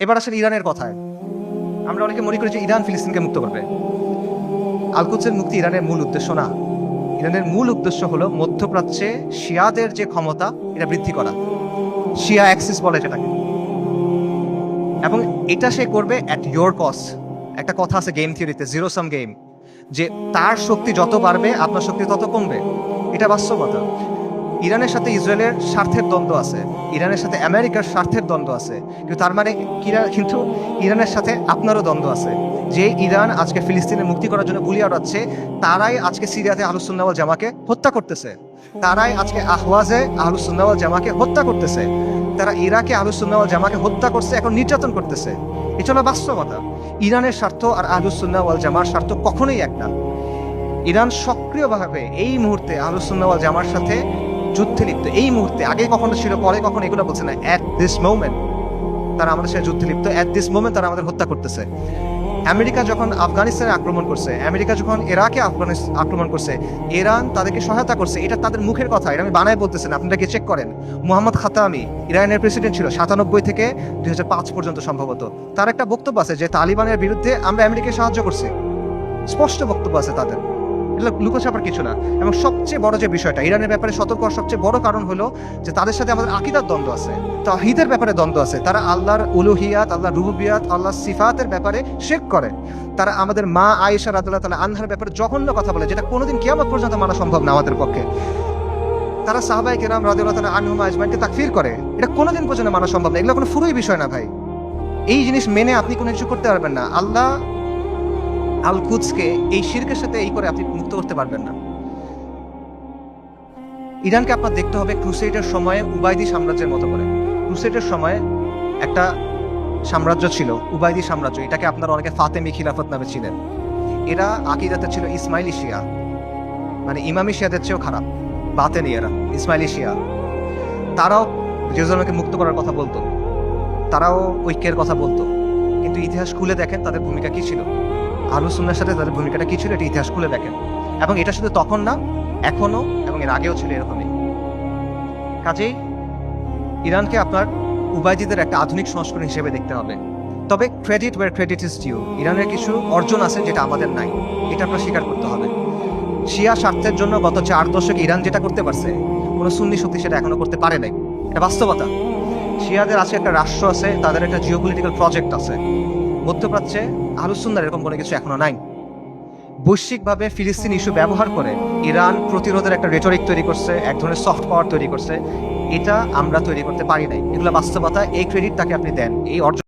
এবার আসলে ইরানের কথায় আমরা অনেকে মনে করি যে ইরান ফিলিস্তিনকে মুক্ত করবে। আল-কুদসের মুক্তি ইরানের মূল উদ্দেশ্য না। ইরানের মূল উদ্দেশ্য হলো মধ্যপ্রাচ্যে শিয়াদের যে ক্ষমতা এটা বৃদ্ধি করা, শিয়া অ্যাক্সিস বলে যেটাকে, এবং এটা সে করবে অ্যাট ইয়োর কস্ট। একটা কথা আছে গেম থিওরিতে, জিরো সাম গেম, যে তার শক্তি যত বাড়বে আপনার শক্তি তত কমবে। এটা বাস্তবতা। ইরানের সাথে ইসরায়েলের স্বার্থের দ্বন্দ্ব আছে, ইরানের সাথে আমেরিকার স্বার্থের দ্বন্দ্ব আছে, কিন্তু তার মানে কিন্তু ইরানের সাথে আপনারও দ্বন্দ্ব আছে। যে ইরান আজকে ফিলিস্তিনের মুক্তি করার জন্য গুলি আওড়াচ্ছে, তারাই আজকে সিরিয়াতে আহলুস সুন্নাহ ওয়াল জামাকে হত্যা করতেছে, তারাই আজকে আহওয়াজে আহলুস সুন্নাহ ওয়াল জামাকে হত্যা করতেছে, তারা ইরাকে আহলুস সুন্নাহ ওয়াল জামাকে হত্যা করছে, এখন নির্যাতন করতেছে। এটা হলো বাস্তবতা। ইরানের স্বার্থ আর আহলুস সুন্নাহ ওয়াল জামার স্বার্থ কখনোই একটা। ইরান সক্রিয়ভাবে এই মুহূর্তে আহলুস সুন্নাহ ওয়াল জামার সাথে যুদ্ধে লিপ্ত। এই মুহূর্তে, আগে কখনো ছিল, পরে কখনো এগুলো বলছে না, অ্যাট দিস মোমেন্ট তারা আমাদের সাথে যুদ্ধে লিপ্ত, অ্যাট দিস মোমেন্ট তারা আমাদের হত্যা করতেছে। আমেরিকা যখন আফগানিস্তানে আক্রমণ করছে, আমেরিকা যখন ইরাকে আক্রমণ করছে, ইরান তাদেরকে সহায়তা করছে। এটা তাদের মুখের কথা, এটা আমি বানায় বলতেছেন, আপনারা কি চেক করেন। মোহাম্মদ খাতামি ইরানের প্রেসিডেন্ট ছিল 97 থেকে 2005 পর্যন্ত সম্ভবত। তার একটা বক্তব্য আছে যে তালিবানের বিরুদ্ধে আমরা আমেরিকাকে সাহায্য করছি, স্পষ্ট বক্তব্য আছে তাদের, এটা লুকোছাপার কিছু না। এবং সবচেয়ে বড় যে বিষয়টা ইরানের ব্যাপারে সতর্ক হওয়ার সবচেয়ে বড় কারণ হলো যে তাদের সাথে আমাদের আকীদার দ্বন্দ্ব আছে, তাওহীদের ব্যাপারে দ্বন্দ্ব আছে। তারা আল্লাহর উলুহিয়াত, আল্লাহর রুবুবিয়াত, আল্লাহর সিফাতের ব্যাপারে শিরক করে। তারা আমাদের মা আয়েশা রাদিয়াল্লাহু তাআলা আনহার ব্যাপারে জঘন্য কথা বলে, যেটা কোনোদিন কিয়ামত পর্যন্ত মানা সম্ভব না আমাদের পক্ষে। তারা সাহাবায়ে কেরাম রাদিয়াল্লাহু তাআলা আনহুম আজমাইনকে তাকফির করে, এটা কোনোদিন পর্যন্ত মানা সম্ভব না। এগুলো কোনো ফুরুই বিষয় না ভাই। এই জিনিস মেনে আপনি কোনো কিছু করতে পারবেন না। আল্লাহ আল-কুদসকে এই শিরকের সাথে এই করে আপনি মুক্ত করতে পারবেন না। ইরানকে আপনার দেখতে হবে ক্রুসেডের সময়ে উবাইদি সাম্রাজ্যের মতো করে। ক্রুসেডের সময়ে একটা সাম্রাজ্য ছিল উবাইদি সাম্রাজ্য, এটাকে আপনারা অনেকে ফাতেমি খিলাফত নামে ছিলেন। এরা আকীদাতে ছিল ইসমাইলি শিয়া, মানে ইমামি শিয়াদের চেয়েও খারাপ, বাতেনি এরা ইসমাইলি শিয়া। তারাও জেরুজালেমকে মুক্ত করার কথা বলতো, তারাও ঐক্যের কথা বলতো, কিন্তু ইতিহাস খুলে দেখেন তাদের ভূমিকা কি ছিল, আহলুস সুন্নাহর সাথে তাদের ভূমিকাটা কি ছিল, এটা ইতিহাস খুলে দেখেন। এবং এটা শুধু তখন না, এখনো এবং এর আগেও ছিল এরকমই। কাজেই ইরানকে আপনার উবাইদিদের একটা আধুনিক সংস্করণ হিসেবে দেখতে হবে। তবে credit where credit is due, ইরানের কিছু অর্জন আছে যেটা আমাদের নাই, এটা আপনার স্বীকার করতে হবে। শিয়া স্বার্থের জন্য গত 4 দশকে ইরান যেটা করতে পারছে, কোনো সুন্নি শক্তি সেটা এখনো করতে পারে নাই, এটা বাস্তবতা। শিয়াদের আছে একটা রাষ্ট্র আছে, তাদের একটা জিওপলিটিক্যাল প্রজেক্ট আছে। মধ্যপ্রাচ্যে আহলুস সুন্নাহর এরকম কোনো কিছু এখনো নাই। বৈশ্বিকভাবে ফিলিস্তিন ইস্যু ব্যবহার করে ইরান প্রতিরোধের একটা রেটরিক তৈরি করছে, এক ধরনের সফট পাওয়ার তৈরি করছে। এটা আমরা তৈরি করতে পারি নাই, এগুলো বাস্তবতা। এই ক্রেডিট তাকে আপনি দেন, এই অর্জন